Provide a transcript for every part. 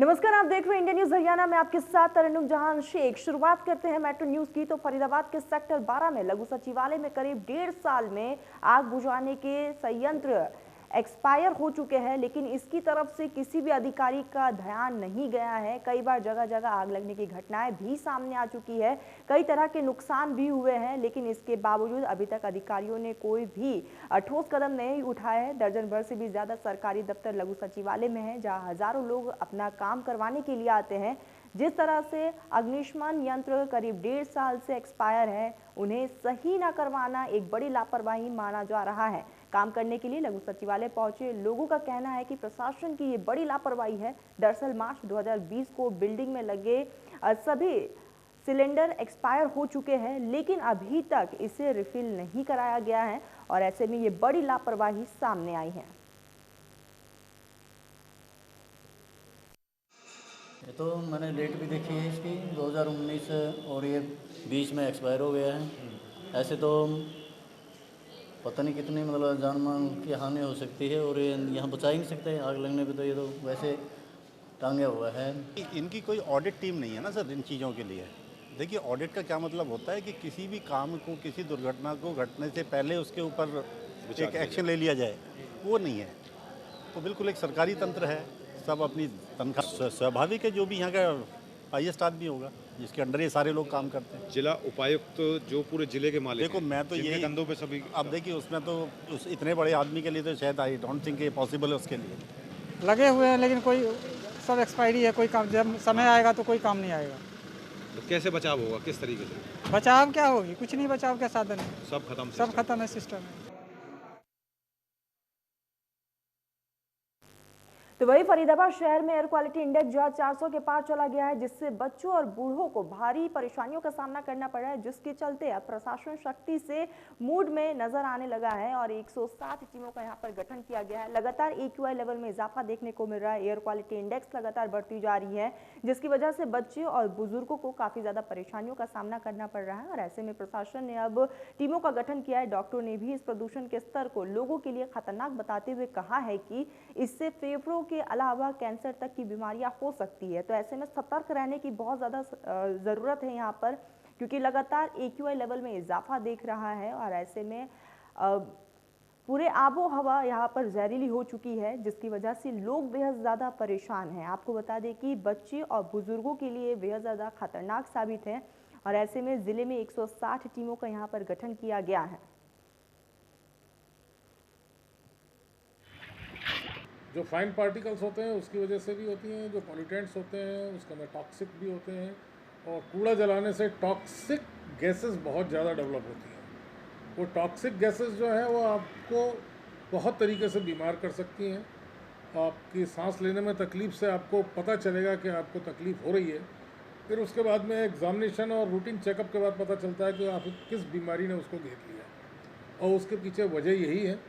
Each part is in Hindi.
नमस्कार, आप देख रहे हैं इंडिया न्यूज हरियाणा में, आपके साथ तरन्नुम जहां शेख। शुरुआत करते हैं मेट्रो न्यूज की। तो फरीदाबाद के सेक्टर 12 में लघु सचिवालय में करीब 1.5 साल में आग बुझाने के संयंत्र एक्सपायर हो चुके हैं, लेकिन इसकी तरफ से किसी भी अधिकारी का ध्यान नहीं गया है। कई बार जगह जगह आग लगने की घटनाएं भी सामने आ चुकी है, कई तरह के नुकसान भी हुए हैं, लेकिन इसके बावजूद अभी तक अधिकारियों ने कोई भी ठोस कदम नहीं उठाया है। दर्जन भर से भी ज्यादा सरकारी दफ्तर लघु सचिवालय में है, जहां हजारों लोग अपना काम करवाने के लिए आते हैं। जिस तरह से अग्निशमन यंत्र करीब 1.5 साल से एक्सपायर है, उन्हें सही न करवाना एक बड़ी लापरवाही माना जा रहा है। काम करने के लिए लघु सचिवालय पहुंचे लोगों का कहना है कि प्रशासन की ये बड़ी लापरवाही है। दरअसल मार्च 2020 को बिल्डिंग में लगे सभी सिलेंडर एक्सपायर हो चुके हैं, लेकिन अभी तक इसे रिफिल नहीं कराया गया है और ऐसे में ये बड़ी लापरवाही सामने आई है। ये तो मैंने डेट भी देखी है इसकी 2019 और ये 20 में एक्सपायर हो गया है। ऐसे तो पता नहीं कितनी मतलब जान मान की हानि हो सकती है और ये यहाँ बचा ही नहीं सकते आग लगने पे। तो ये तो वैसे टांगे हुआ है। इनकी कोई ऑडिट टीम नहीं है ना सर इन चीज़ों के लिए। देखिए, ऑडिट का क्या मतलब होता है कि किसी भी काम को, किसी दुर्घटना को घटने से पहले उसके ऊपर एक एक्शन ले लिया जाए, वो नहीं है। तो बिल्कुल एक सरकारी तंत्र है, सब अपनी तनख्वाह, स्वाभाविक है जो भी यहाँ का हाईएस्ट आदमी होगा जिसके अंडर ये सारे लोग काम करते हैं। जिला उपायुक्त तो जो पूरे जिले के मालिक देखो, मैं तो ये कंधों पे सभी। अब देखिए, उसमें तो उस इतने बड़े आदमी के लिए तो शायद आई डोंट थिंक ये पॉसिबल है उसके लिए। लगे हुए हैं, लेकिन कोई सब एक्सपायरी है, कोई काम जब समय आएगा तो कोई काम नहीं आएगा। तो कैसे बचाव होगा, किस तरीके से? बचाव क्या होगी, कुछ नहीं, बचाव क्या साधन है, सब खत्म है सिस्टम है। तो वही फरीदाबाद शहर में एयर क्वालिटी इंडेक्स जो 400 के पार चला गया है, जिससे बच्चों और बूढ़ों को भारी परेशानियों का सामना करना पड़ रहा है, जिसके चलते अब प्रशासन शक्ति से मूड में नजर आने लगा है और 160 टीमों का यहां पर गठन किया गया है। लगातार AQI लेवल में इजाफा देखने को मिल रहा है, एयर क्वालिटी इंडेक्स लगातार बढ़ती जा रही है, जिसकी वजह से बच्चे और बुजुर्गों को काफी ज्यादा परेशानियों का सामना करना पड़ रहा है। और ऐसे में प्रशासन ने अब टीमों का गठन किया है। डॉक्टरों ने भी इस प्रदूषण के स्तर को लोगों के लिए खतरनाक बताते हुए कहा है कि इससे फेफड़ों के अलावा कैंसर तक की बीमारियां हो सकती है। तो ऐसे में सतर्क रहने की बहुत ज़्यादा ज़रूरत है यहाँ पर, क्योंकि लगातार AQI लेवल में इजाफा देख रहा है और ऐसे में पूरे आबो हवा यहाँ पर जहरीली हो चुकी है, जिसकी वजह से लोग बेहद ज़्यादा परेशान हैं। आपको बता दें कि बच्चे और बुजुर्गों के लिए बेहद ज़्यादा खतरनाक साबित है और ऐसे में ज़िले में 160 टीमों का यहाँ पर गठन किया गया है। जो फाइन पार्टिकल्स होते हैं उसकी वजह से भी होती हैं, जो पॉल्यूटेंट्स होते हैं उसके अंदर टॉक्सिक भी होते हैं और कूड़ा जलाने से टॉक्सिक गैसेस बहुत ज़्यादा डेवलप होती हैं। वो टॉक्सिक गैसेस जो हैं वो आपको बहुत तरीके से बीमार कर सकती हैं। आपकी सांस लेने में तकलीफ़ से आपको पता चलेगा कि आपको तकलीफ़ हो रही है। फिर उसके बाद में एग्जामिनेशन और रूटीन चेकअप के बाद पता चलता है कि आप किस बीमारी ने उसको घेर लिया और उसके पीछे वजह यही है।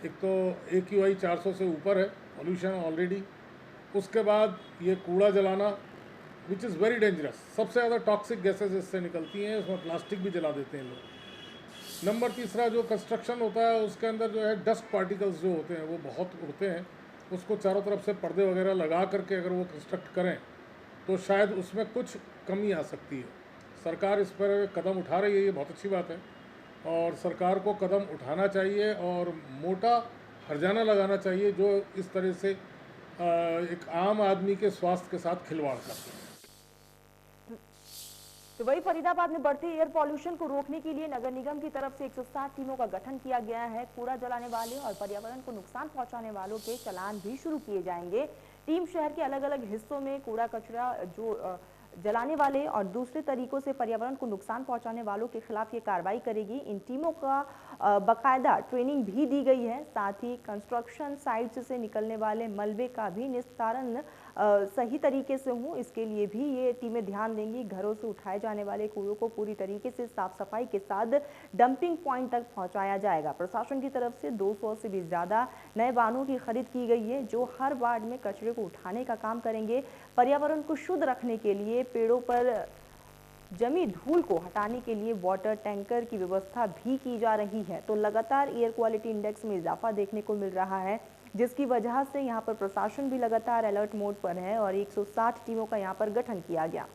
एक तो AQI 400 से ऊपर है, पॉल्यूशन ऑलरेडी, उसके बाद ये कूड़ा जलाना विच इज़ वेरी डेंजरस। सबसे ज़्यादा टॉक्सिक गैसेस इससे निकलती हैं, उसमें प्लास्टिक भी जला देते हैं लोग। नंबर तीसरा, जो कंस्ट्रक्शन होता है उसके अंदर जो है डस्ट पार्टिकल्स जो होते हैं वो बहुत उड़ते हैं। उसको चारों तरफ से पर्दे वगैरह लगा करके अगर वो कंस्ट्रक्ट करें तो शायद उसमें कुछ कमी आ सकती है। सरकार इस पर कदम उठा रही है, ये बहुत अच्छी बात है और सरकार को कदम उठाना चाहिए और मोटा हर्जाना लगाना चाहिए जो इस तरह से एक आम आदमी के स्वास्थ्य के साथ खिलवाड़ करते हैं। तो वही फरीदाबाद में बढ़ते एयर पॉल्यूशन को रोकने के लिए नगर निगम की तरफ से 160 टीमों का गठन किया गया है। कूड़ा जलाने वाले और पर्यावरण को नुकसान पहुंचाने वालों के चालान भी शुरू किए जाएंगे। टीम शहर के अलग अलग हिस्सों में कूड़ा कचरा जो जलाने वाले और दूसरे तरीकों से पर्यावरण को नुकसान पहुंचाने वालों के खिलाफ ये कार्रवाई करेगी। इन टीमों का बाकायदा ट्रेनिंग भी दी गई है। साथ ही कंस्ट्रक्शन साइट्स से निकलने वाले मलबे का भी निस्तारण सही तरीके से हो, इसके लिए भी ये टीमें ध्यान देंगी। घरों से उठाए जाने वाले कूड़ों को पूरी तरीके से साफ सफाई के साथ डंपिंग पॉइंट तक पहुंचाया जाएगा। प्रशासन की तरफ से 200 से भी ज़्यादा नए वाहनों की खरीद की गई है, जो हर वार्ड में कचरे को उठाने का काम करेंगे। पर्यावरण को शुद्ध रखने के लिए पेड़ों पर जमी धूल को हटाने के लिए वाटर टैंकर की व्यवस्था भी की जा रही है। तो लगातार एयर क्वालिटी इंडेक्स में इजाफा देखने को मिल रहा है, जिसकी वजह से यहाँ पर प्रशासन भी लगातार अलर्ट मोड पर है और 160 टीमों का यहाँ पर गठन किया गया।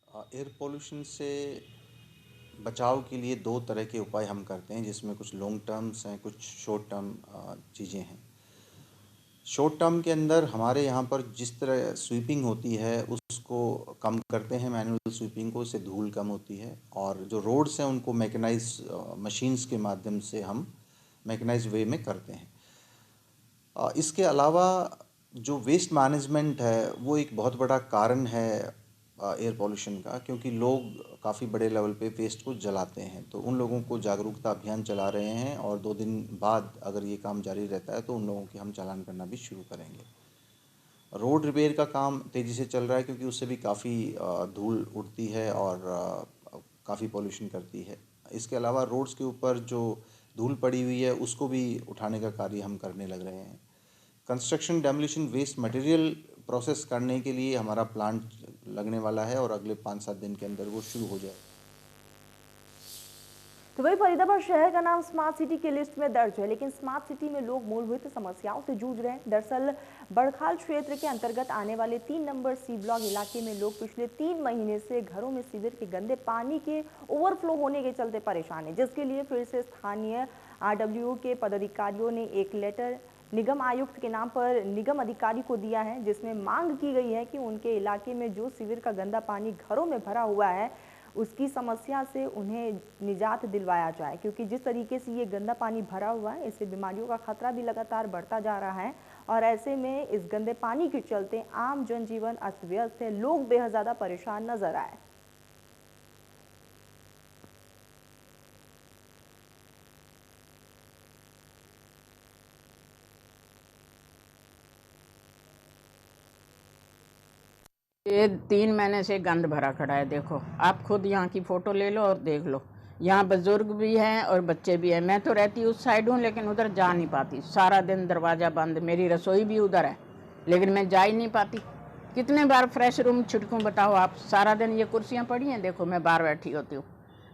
एयर पोल्यूशन से बचाव के लिए दो तरह के उपाय हम करते हैं, जिसमें कुछ लॉन्ग टर्म्स हैं, कुछ शॉर्ट टर्म चीज़ें हैं। शॉर्ट टर्म के अंदर हमारे यहाँ पर जिस तरह स्वीपिंग होती है उसको कम करते हैं, मैनुअल स्वीपिंग को, इससे धूल कम होती है। और जो रोड्स हैं उनको मैकेनाइज मशीन्स के माध्यम से हम मैकेनाइज वे में करते हैं। इसके अलावा जो वेस्ट मैनेजमेंट है वो एक बहुत बड़ा कारण है एयर पोल्यूशन का, क्योंकि लोग काफ़ी बड़े लेवल पे वेस्ट को जलाते हैं। तो उन लोगों को जागरूकता अभियान चला रहे हैं और 2 दिन बाद अगर ये काम जारी रहता है तो उन लोगों के हम चालान करना भी शुरू करेंगे। रोड रिपेयर का काम तेज़ी से चल रहा है, क्योंकि उससे भी काफ़ी धूल उड़ती है और काफ़ी पोल्यूशन करती है। इसके अलावा रोड्स के ऊपर जो धूल पड़ी हुई है उसको भी उठाने का कार्य हम करने लग रहे हैं। Construction demolition waste material process करने के लिए हमारा प्लांट लगने वाला है और अगले 5-7 दिन के अंदर वो शुरू हो जाए। तो वही फरीदाबाद शहर का नाम स्मार्ट सिटी की लिस्ट में दर्ज है, लेकिन स्मार्ट सिटी में लोग मूलभूत समस्याओं से जूझ रहे हैं। दरअसल बड़खाल क्षेत्र के अंतर्गत आने वाले 3 नंबर सी ब्लॉक इलाके में लोग पिछले 3 महीने से घरों में सीवर के गंदे पानी के ओवरफ्लो होने के चलते परेशान है, जिसके लिए फिर से स्थानीय RWO के पदाधिकारियों ने एक लेटर निगम आयुक्त के नाम पर निगम अधिकारी को दिया है, जिसमें मांग की गई है कि उनके इलाके में जो सीवर का गंदा पानी घरों में भरा हुआ है उसकी समस्या से उन्हें निजात दिलवाया जाए, क्योंकि जिस तरीके से ये गंदा पानी भरा हुआ है इससे बीमारियों का खतरा भी लगातार बढ़ता जा रहा है। और ऐसे में इस गंदे पानी के चलते आम जनजीवन अस्त व्यस्त है, लोग बेहद ज़्यादा परेशान नजर आए। ये 3 महीने से गंद भरा खड़ा है। देखो, आप खुद यहाँ की फ़ोटो ले लो और देख लो। यहाँ बुजुर्ग भी हैं और बच्चे भी हैं। मैं तो रहती उस साइड हूँ, लेकिन उधर जा नहीं पाती। सारा दिन दरवाज़ा बंद, मेरी रसोई भी उधर है, लेकिन मैं जा ही नहीं पाती। कितने बार फ्रेश रूम छुटकूँ बताओ आप। सारा दिन ये कुर्सियाँ पड़ी हैं, देखो मैं बाहर बैठी होती हूँ।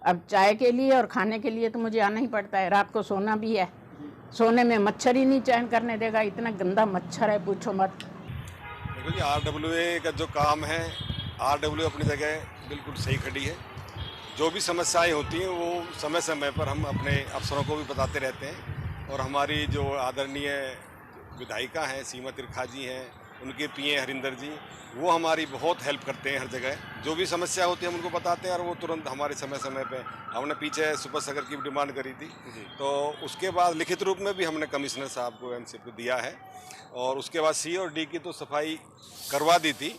अब चाय के लिए और खाने के लिए तो मुझे आना ही पड़ता है। रात को सोना भी है, सोने में मच्छर ही नहीं चैन करने देगा, इतना गंदा मच्छर है, पूछो मत। देखो जी, RWA का जो काम है, RWA अपनी जगह बिल्कुल सही खड़ी है। जो भी समस्याएं होती हैं वो समय समय पर हम अपने अफसरों को भी बताते रहते हैं। और हमारी जो आदरणीय विधायिका हैं सीमा तिरखा जी हैं, उनके PA हरिंदर जी, वो हमारी बहुत हेल्प करते हैं हर जगह। जो भी समस्या होती है हम उनको बताते हैं और वो तुरंत हमारे समय समय पे। हमने पीछे सुपर सगर की भी डिमांड करी थी, तो उसके बाद लिखित रूप में भी हमने कमिश्नर साहब को MCP को दिया है और उसके बाद C और D की तो सफाई करवा दी थी।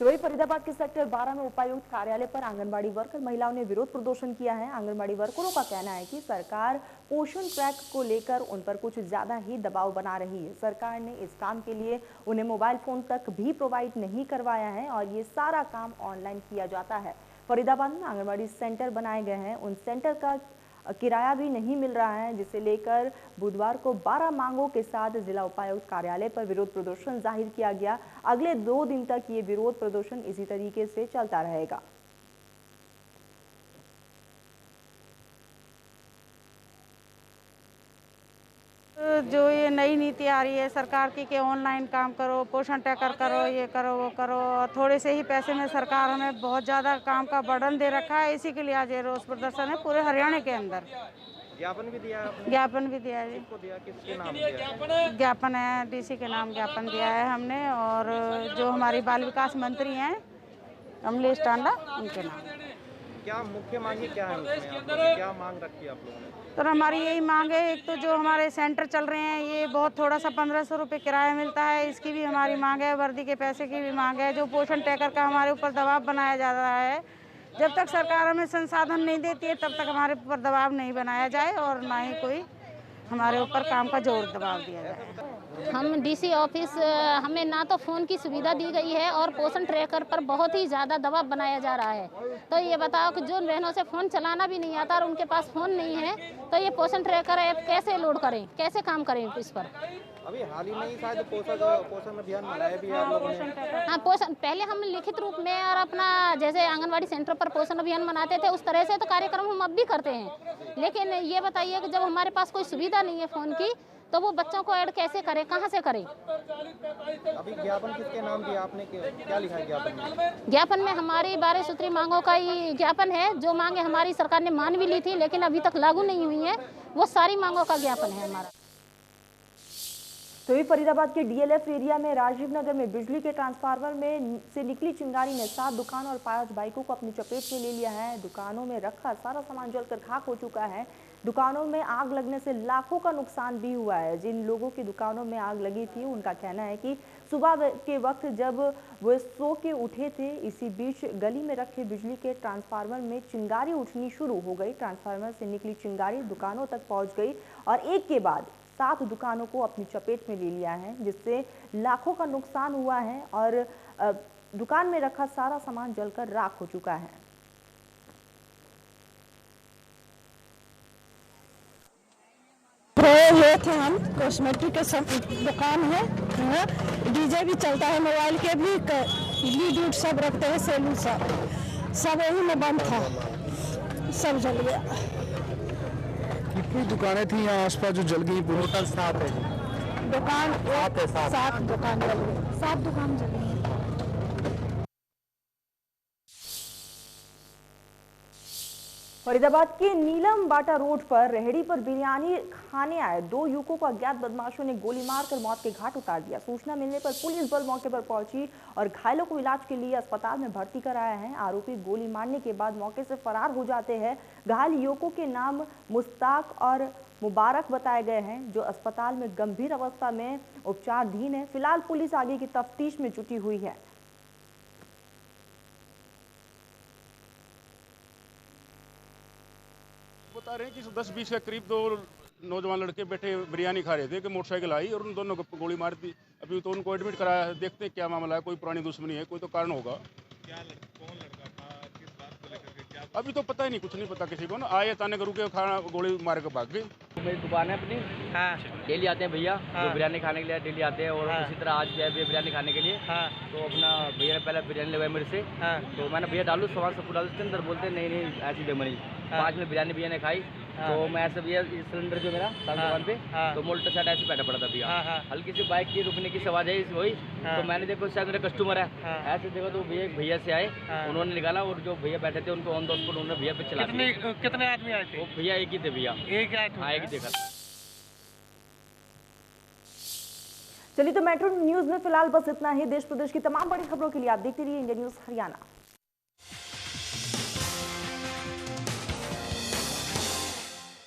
तो वही फरीदाबाद के सेक्टर 12 में उपायुक्त कार्यालय पर आंगनबाड़ी वर्कर महिलाओं ने विरोध प्रदर्शन किया है। आंगनबाड़ी वर्करों का कहना है कि सरकार पोषण ट्रैक को लेकर उन पर कुछ ज्यादा ही दबाव बना रही है। सरकार ने इस काम के लिए उन्हें मोबाइल फोन तक भी प्रोवाइड नहीं करवाया है और ये सारा काम ऑनलाइन किया जाता है। फरीदाबाद में आंगनबाड़ी सेंटर बनाए गए हैं, उन सेंटर का किराया भी नहीं मिल रहा है, जिसे लेकर बुधवार को 12 मांगों के साथ जिला उपायुक्त कार्यालय पर विरोध प्रदर्शन जाहिर किया गया। अगले 2 दिन तक ये विरोध प्रदर्शन इसी तरीके से चलता रहेगा। जो ये नई नीति आ रही है सरकार की कि ऑनलाइन काम करो, पोषण ट्रैकर करो, ये करो वो करो, और थोड़े से ही पैसे में सरकार हमें बहुत ज़्यादा काम का बर्डन दे रखा है। इसी के लिए आज ये रोष प्रदर्शन है पूरे हरियाणा के अंदर। ज्ञापन भी दिया है? ज्ञापन भी दिया है जी। किसके नाम दिया? ज्ञापन है, DC के नाम ज्ञापन दिया है हमने, और जो हमारी बाल विकास मंत्री हैं कमलेश टांडा, उनके नाम। क्या मुख्य मांगे क्या है उसमें? क्या मांग रखी है आप लोगों ने? तो हमारी यही मांग है, एक तो जो हमारे सेंटर चल रहे हैं ये बहुत थोड़ा सा 1500 रुपये किराया मिलता है, इसकी भी हमारी मांग है। वर्दी के पैसे की भी मांग है। जो पोषण ट्रैकर का हमारे ऊपर दबाव बनाया जा रहा है, जब तक सरकार हमें संसाधन नहीं देती है तब तक हमारे ऊपर दबाव नहीं बनाया जाए और ना ही कोई हमारे ऊपर काम का जोर दबाव दिया जाए। हम DC ऑफिस, हमें ना तो फ़ोन की सुविधा दी गई है और पोषण ट्रैकर पर बहुत ही ज़्यादा दबाव बनाया जा रहा है। तो ये बताओ कि जो बहनों से फ़ोन चलाना भी नहीं आता और उनके पास फ़ोन नहीं है, तो ये पोषण ट्रैकर ऐप कैसे लोड करें, कैसे काम करें इस पर। अभी हाल ही में ही शायद पोषण अभियान मनाया भी आप लोगों ने। हाँ, पोषण पहले हम लिखित रूप में और अपना जैसे आंगनवाड़ी सेंटर पर पोषण अभियान मनाते थे, उस तरह से तो कार्यक्रम हम अब भी करते हैं। लेकिन ये बताइए कि जब हमारे पास कोई सुविधा नहीं है फ़ोन की, तो वो बच्चों को ऐड कैसे करें, कहाँ से करें? अभी ज्ञापन किसके नाम दिया आपने, क्या लिखा है ज्ञापन में? ज्ञापन में हमारी 12 सूत्री मांगों का ही ज्ञापन है। जो मांगे हमारी सरकार ने मान भी ली थी, लेकिन अभी तक लागू नहीं हुई है, वो सारी मांगों का ज्ञापन है हमारा। तो ये फरीदाबाद के डीएलएफ एरिया में राजीव नगर में बिजली के ट्रांसफार्मर में से निकली चिंगारी ने 7 दुकानों और 5 बाइकों को अपनी चपेट में ले लिया है। दुकानों में रखा सारा सामान जलकर खाक हो चुका है। दुकानों में आग लगने से लाखों का नुकसान भी हुआ है। जिन लोगों की दुकानों में आग लगी थी, उनका कहना है कि सुबह के वक्त जब वो सो के उठे थे, इसी बीच गली में रखे बिजली के ट्रांसफार्मर में चिंगारी उठनी शुरू हो गई। ट्रांसफार्मर से निकली चिंगारी दुकानों तक पहुंच गई और एक के बाद 7 दुकानों को अपनी चपेट में ले लिया है, जिससे लाखों का नुकसान हुआ है और दुकान में रखा सारा सामान जलकर राख हो चुका है। ये थे हम कॉस्मेटिक के सब दुकान है, डीजे भी चलता है, मोबाइल के भी लीड उड सब रखते हैं, सैलून सब यही में बंद था, सब जल गया। कितनी दुकानें थी यहाँ आसपास जो जल गई? टोटल 7 है दुकान, 7 दुकान जल गई, 7 दुकान जल गई। फरीदाबाद के नीलम बाटा रोड पर रेहड़ी पर बिरयानी खाने आए 2 युवकों को अज्ञात बदमाशों ने गोली मारकर मौत के घाट उतार दिया। सूचना मिलने पर पुलिस बल मौके पर पहुंची और घायलों को इलाज के लिए अस्पताल में भर्ती कराया है। आरोपी गोली मारने के बाद मौके से फरार हो जाते हैं। घायल युवकों के नाम मुश्ताक और मुबारक बताए गए हैं, जो अस्पताल में गंभीर अवस्था में उपचाराधीन है। फिलहाल पुलिस आगे की तफ्तीश में जुटी हुई है। बता रहे हैं कि 10-20 के करीब 2 नौजवान लड़के बैठे बिरयानी खा रहे थे कि मोटरसाइकिल आई और उन दोनों को गोली मार दी। अभी तो उनको एडमिट कराया है, देखते हैं क्या मामला है। कोई पुरानी दुश्मनी है, कोई तो कारण होगा। कौन लड़का था, किस बात को लेकर के क्या? अभी तो पता ही नहीं, कुछ नहीं पता किसी को ना। आए अचानक रुके, खाना गोली मार के भाग गए। मेरी दुकान है अपनी, डेली आते हैं भैया, जो बिरयानी खाने के लिए डेली आते हैं। और इसी तरह आज जो है बिरयानी खाने के लिए, तो अपना भैया ने पहले बिरयानी लगवाई मेरे से, तो मैंने भैया डालू सामान सब डालू उसके अंदर, बोलते नहीं ऐसी बेमनी 5 में बिरयानी भैया ने खाई। तो मैं ऐसे भैया सिलेंडर जो मेरा दुकान पे, तो मोल्टर साइड ऐसे बैठा पड़ा था भैया। हल्की सी बाइक की रुकने की आवाज आई हुई, तो मैंने देखो शायद मेरा कस्टमर है, ऐसे देखो तो भैया से आए, उन्होंने निकाला और जो भैया बैठे थे उनको ऑन द स्पॉट उन्होंने भैया पे चला। कितने आदमी आए थे? वो भैया एक ही थे भैया, एक ही देखा। चलिए, तो मेट्रो न्यूज में फिलहाल बस इतना ही। देश प्रदेश की तमाम बड़ी खबरों के लिए आप देखते रहिए इंडिया न्यूज हरियाणा।